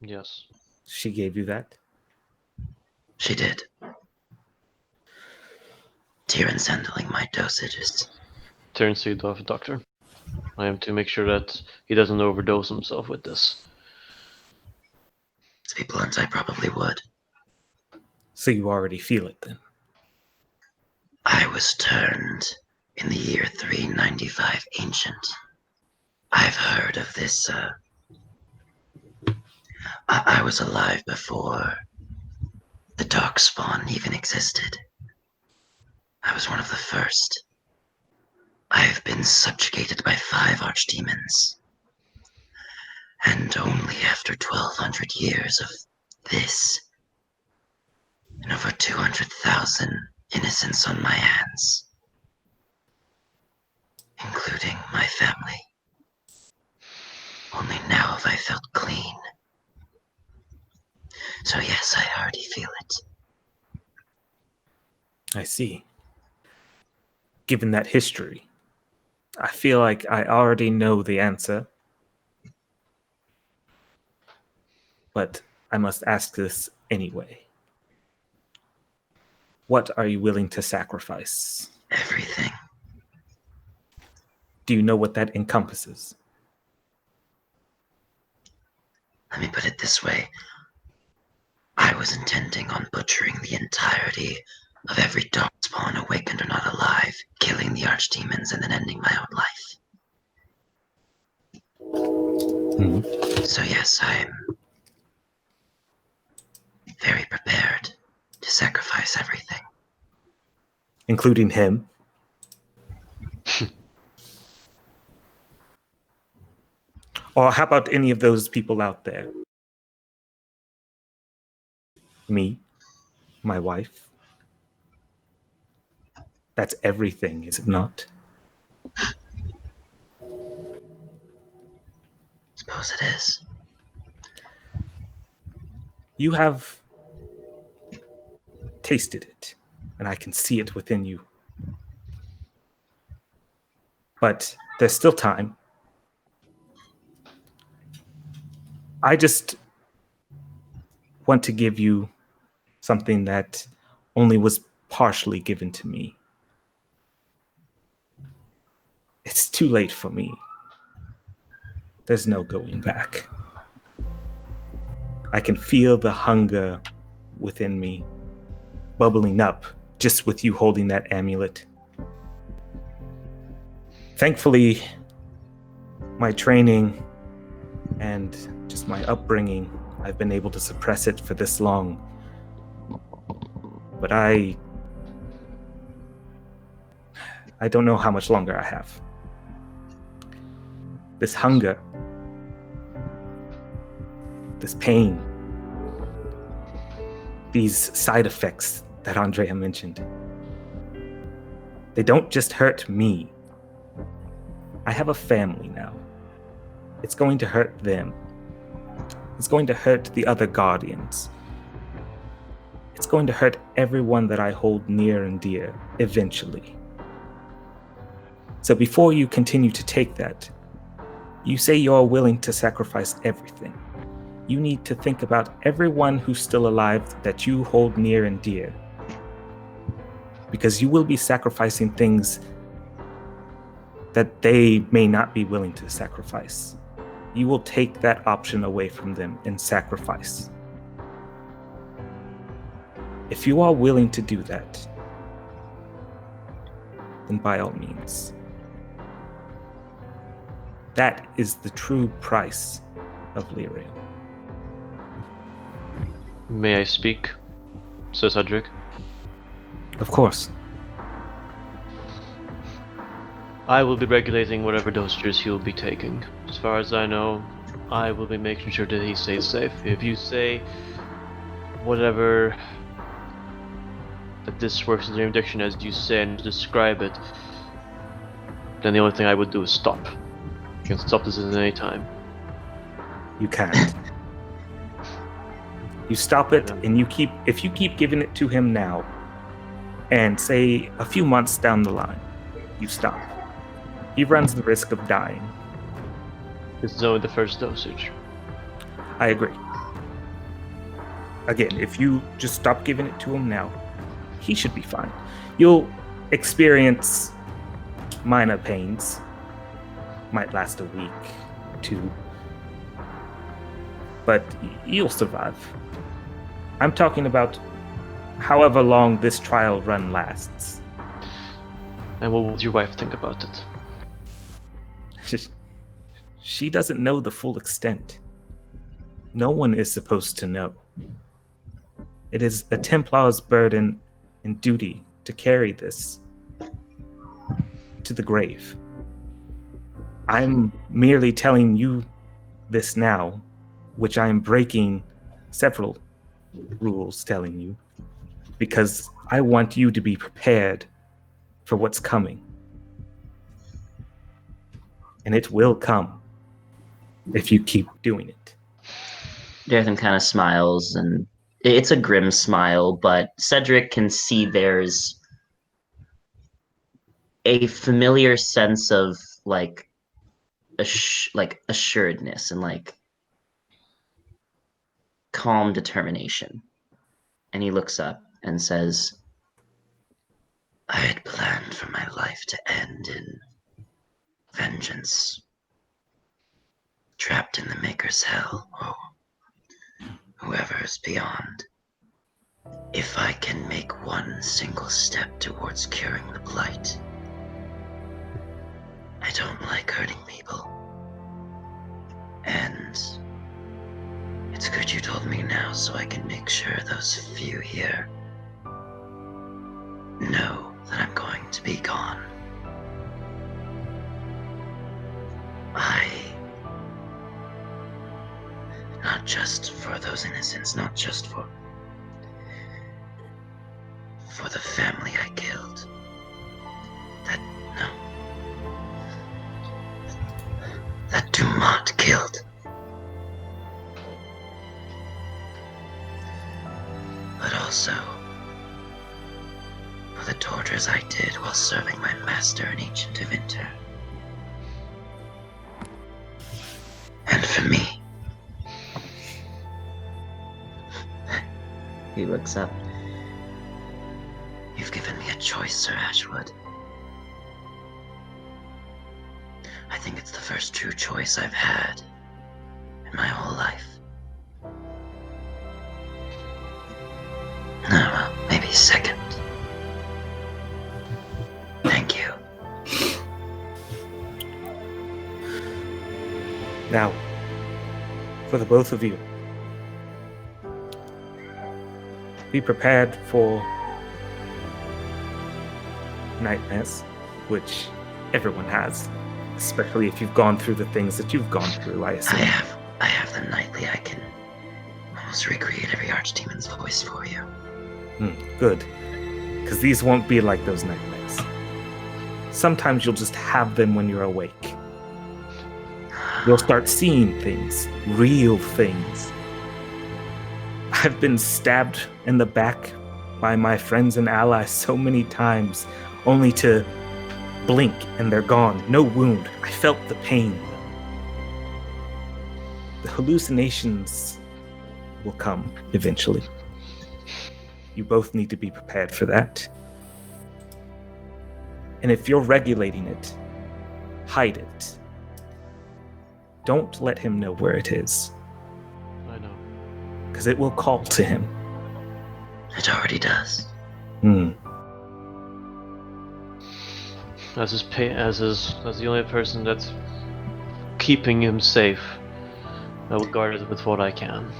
Yes. She gave you that? She did. Tyrion's handling my dosages. Turns to you, Doctor. I am to make sure that he doesn't overdose himself with this. To be blunt, I probably would. So you already feel it then? I was turned in the year 395 ancient. I've heard of this. I was alive before the Darkspawn even existed. I was one of the first. I have been subjugated by 5 archdemons. And only after 1,200 years of this, and over 200,000 innocents on my hands, including my family, only now have I felt clean. So yes, I already feel it. I see. Given that history, I feel like I already know the answer. But I must ask this anyway. What are you willing to sacrifice? Everything. Do you know what that encompasses? Let me put it this way. I was intending on butchering the entirety of every Darkspawn, awakened or not alive, killing the archdemons, and then ending my own life. So yes, I'm very prepared to sacrifice everything. Including him? Or how about any of those people out there? Me? My wife? That's everything, is it not? Suppose it is. You have tasted it, and I can see it within you. But there's still time. I just want to give you something that only was partially given to me. It's too late for me. There's no going back. I can feel the hunger within me bubbling up just with you holding that amulet. Thankfully, my training and just my upbringing, I've been able to suppress it for this long. But I don't know how much longer I have. This hunger, this pain, these side effects that Andreia mentioned, they don't just hurt me. I have a family now. It's going to hurt them. It's going to hurt the other guardians. It's going to hurt everyone that I hold near and dear eventually. So before you continue to take that, you say you're willing to sacrifice everything. You need to think about everyone who's still alive that you hold near and dear. Because you will be sacrificing things that they may not be willing to sacrifice. You will take that option away from them and sacrifice. If you are willing to do that, then by all means. That is the true price of lyrium. May I speak, Sir Cedric? Of course. I will be regulating whatever dosages he will be taking. As far as I know, I will be making sure that he stays safe. If you say whatever that this works as an addiction as you say and describe it, then the only thing I would do is stop. You can stop this at any time. You can't. You stop it, and if you keep giving it to him now, and say a few months down the line, you stop. He runs the risk of dying. This is only the first dosage. I agree. Again, if you just stop giving it to him now, he should be fine. You'll experience minor pains. Might last a week or two. But you'll survive. I'm talking about however long this trial run lasts. And what would your wife think about it? She doesn't know the full extent. No one is supposed to know. It is a Templar's burden and duty to carry this to the grave. I'm merely telling you this now, which I am breaking several rules telling you, because I want you to be prepared for what's coming. And it will come if you keep doing it. Darren kind of smiles, and it's a grim smile, but Cedric can see there's a familiar sense of like assuredness and like calm determination. And he looks up and says, I had planned for my life to end in vengeance. Trapped in the Maker's hell, or whoever is beyond. If I can make one single step towards curing the blight. I don't like hurting people. And it's good you told me now so I can make sure those few here know that I'm going to be gone. Not just for those innocents, not just for the family I killed, shield. But also for the tortures I did while serving my master in Ancient of Inter. And for me. He looks up. You've given me a choice, Sir Ashwood. I think it's the first true choice I've had in my whole life. No, well, maybe second. Thank you. Now, for the both of you, be prepared for nightmares, which everyone has, especially if you've gone through the things that you've gone through, I assume. I have them nightly. I can almost recreate every archdemon's voice for you. Good, because these won't be like those nightmares. Sometimes you'll just have them when you're awake. You'll start seeing things, real things. I've been stabbed in the back by my friends and allies so many times, only to blink and they're gone. No wound. I felt the pain. The hallucinations will come eventually. You both need to be prepared for that. And if you're regulating it, hide it. Don't let him know where it is. I know. Because it will call to him. It already does. As the only person that's keeping him safe, I will guard it with what I can.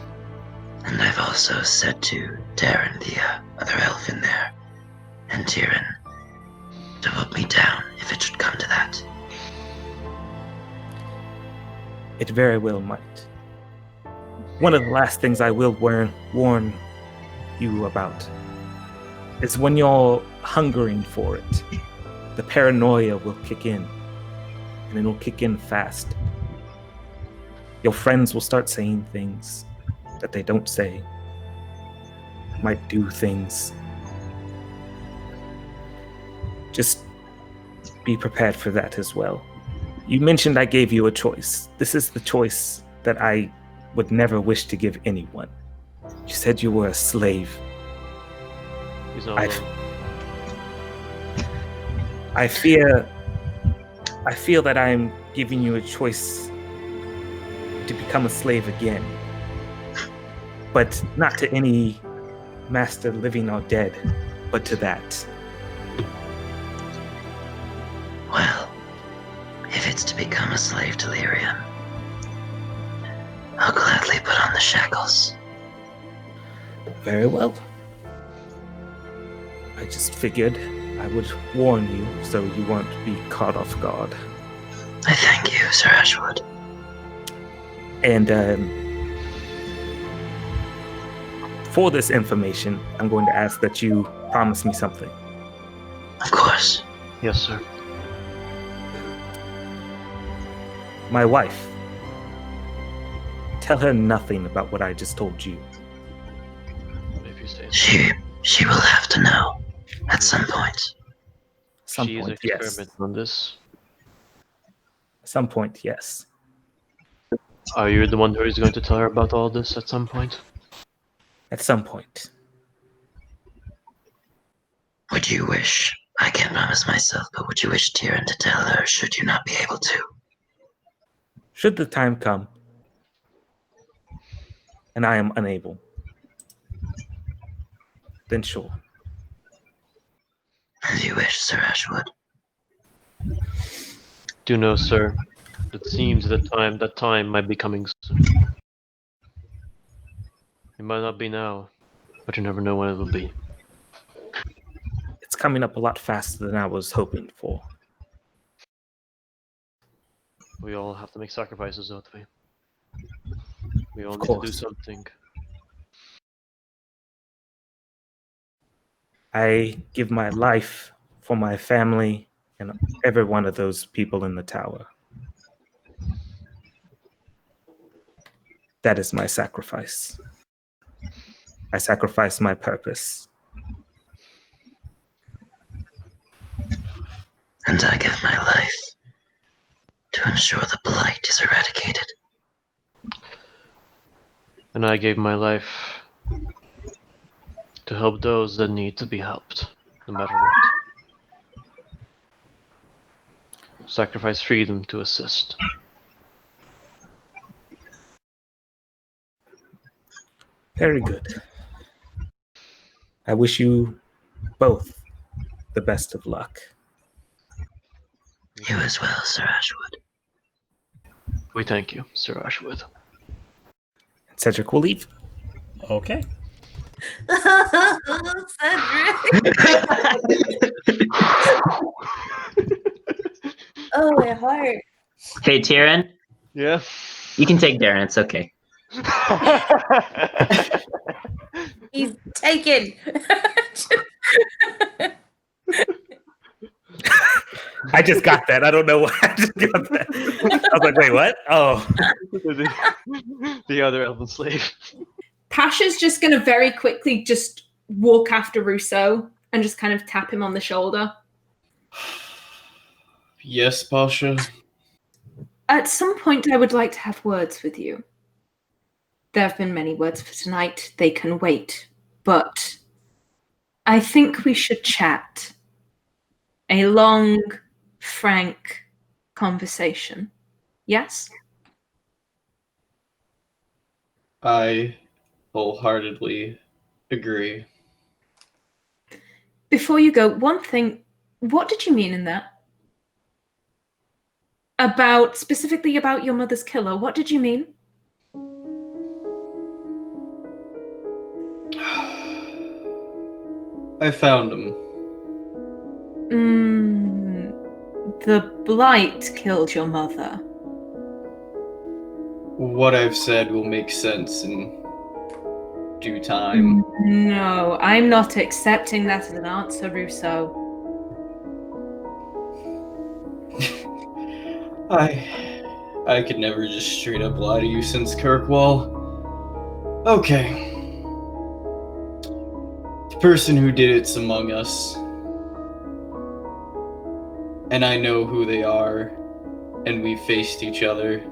And I've also said to Darren, the other elf in there, and Tyrion, to put me down if it should come to that. It very well might. One of the last things I will warn you about is when you're hungering for it, the paranoia will kick in, and it'll kick in fast. Your friends will start saying things that they don't say, might do things. Just be prepared for that as well. You mentioned I gave you a choice. This is the choice that I would never wish to give anyone. You said you were a slave. He's not alone. I feel that I'm giving you a choice to become a slave again. But not to any master living or dead, but to that. Well, if it's to become a slave to Lyrium, I'll gladly put on the shackles. Very well. I just figured I would warn you so you won't be caught off guard. I thank you, Sir Ashwood. And for this information, I'm going to ask that you promise me something. Of course. Yes, sir. My wife. Tell her nothing about what I just told you. If you say so. She will have to know at some point. She is experimenting on this. At some point, yes. Are you the one who is going to tell her about all this at some point? At some point. Would you wish, I can't promise myself, but would you wish Tyrion to tell her, should you not be able to? Should the time come, and I am unable, then sure. As you wish, Sir Ashwood. Do know, sir, it seems that time might be coming soon. It might not be now, but you never know when it will be. It's coming up a lot faster than I was hoping for. We all have to make sacrifices, don't we? We all Of need to do course. something. I give my life for my family and every one of those people in the tower. That is my sacrifice. I sacrifice my purpose. And I give my life to ensure the blight is eradicated. And I gave my life to help those that need to be helped, no matter what. Sacrifice freedom to assist. Very good. I wish you both the best of luck. You as well, Sir Ashwood. We thank you, Sir Ashwood. Cedric will leave. Okay. Cedric. Oh, my heart. Hey, Tyrion, Yeah. you can take Darren. It's okay. He's taken. I just got that. I don't know why I just got that. I was like, wait, what? Oh. The other elven slave. Pasha's just going to very quickly just walk after Rousseau and just kind of tap him on the shoulder. Yes, Pasha. At some point, I would like to have words with you. There have been many words for tonight. They can wait. But I think we should chat. A long, frank conversation. Yes? I wholeheartedly agree. Before you go, one thing, what did you mean in that? Specifically about your mother's killer, what did you mean? I found him. The blight killed your mother. What I've said will make sense in due time. No, I'm not accepting that as an answer, Rousseau. I could never just straight up lie to you since Kirkwall. Okay. The person who did it's among us. And I know who they are, and we faced each other.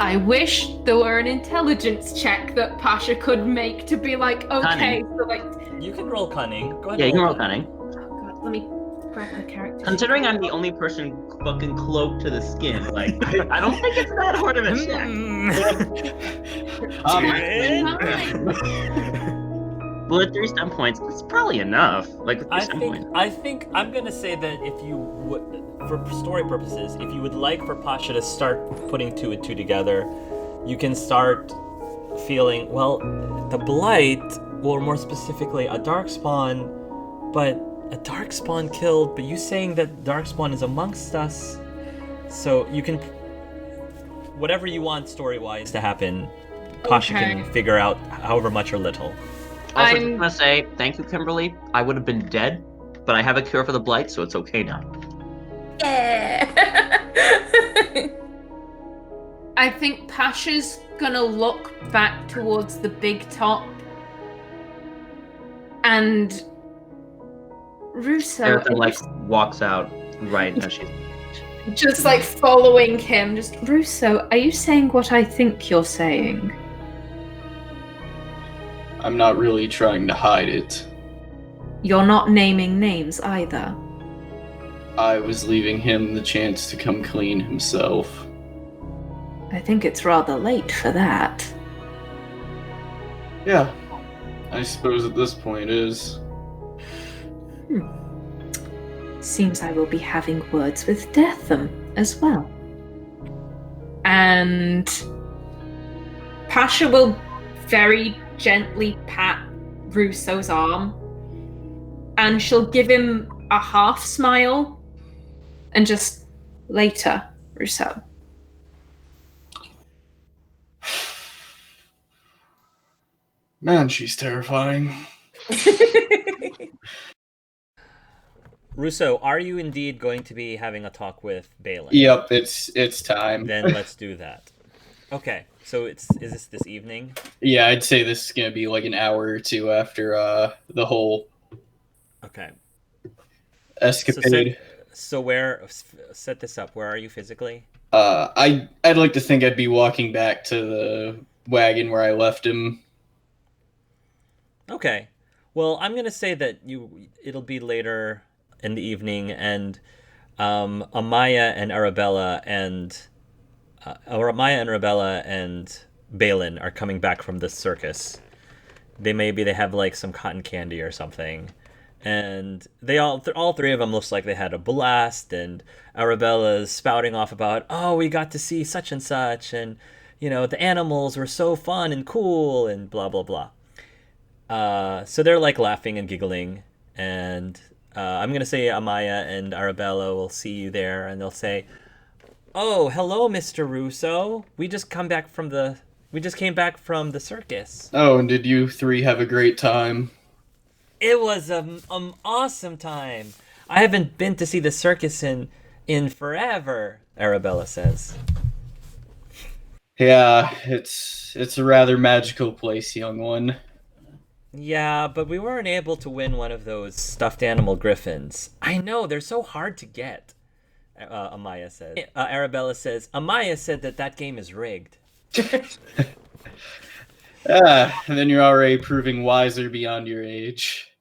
I wish there were an intelligence check that Pasha could make to be like, okay, Cunning. so like, You can roll cunning. Go ahead. Yeah, you and can roll cunning. oh god, let me grab her character. Considering I'm the only person fucking cloaked to the skin, like, I don't think it's that hard of a check. Well, at 3 stun points, it's probably enough. Like, with 3 stun points. I think I'm gonna say that if you would, for story purposes, if you would like for Pasha to start putting 2 and 2 together, you can start feeling, well, the blight, or more specifically, a darkspawn, but a darkspawn killed. But you saying that darkspawn is amongst us, so you can, whatever you want story-wise to happen, Pasha can figure out however much or little. Also, just want to say, thank you, Kimberly. I would have been dead, but I have a cure for the blight, so it's okay now. Yeah. I think Pasha's gonna look back towards the big top and Rousseau Erica, like, walks out right as she's... just like following him. Just, Rousseau, are you saying what I think you're saying? I'm not really trying to hide it. You're not naming names either. I was leaving him the chance to come clean himself. I think it's rather late for that. Yeah, I suppose at this point it is. Seems I will be having words with Deatham as well. And Pasha will very gently pat Rousseau's arm, and she'll give him a half smile, and just, later, Rousseau. Man, she's terrifying. Russo, are you indeed going to be having a talk with Balen? Yep, it's time. Then let's do that. Okay, so is this evening? Yeah, I'd say this is gonna be like an hour or two after the whole escapade. So where set this up? Where are you physically? I'd like to think I'd be walking back to the wagon where I left him. Okay. Well, I'm gonna say that it'll be later in the evening, and Amaya and Arabella and Balen are coming back from the circus. They have like some cotton candy or something, and all three of them looks like they had a blast. And Arabella's spouting off about, oh, we got to see such and such, and the animals were so fun and cool, and blah blah blah. So they're like laughing and giggling, and I'm gonna say Amaya and Arabella will see you there, and they'll say, "Oh, hello, Mr. Russo. We just came back from the circus." Oh, and did you three have a great time? It was an awesome time. I haven't been to see the circus in forever, Arabella says. Yeah, it's a rather magical place, young one. Yeah, but we weren't able to win one of those stuffed animal griffins. I know, they're so hard to get, Amaya says. Arabella says, Amaya said that game is rigged. And then you're already proving wiser beyond your age.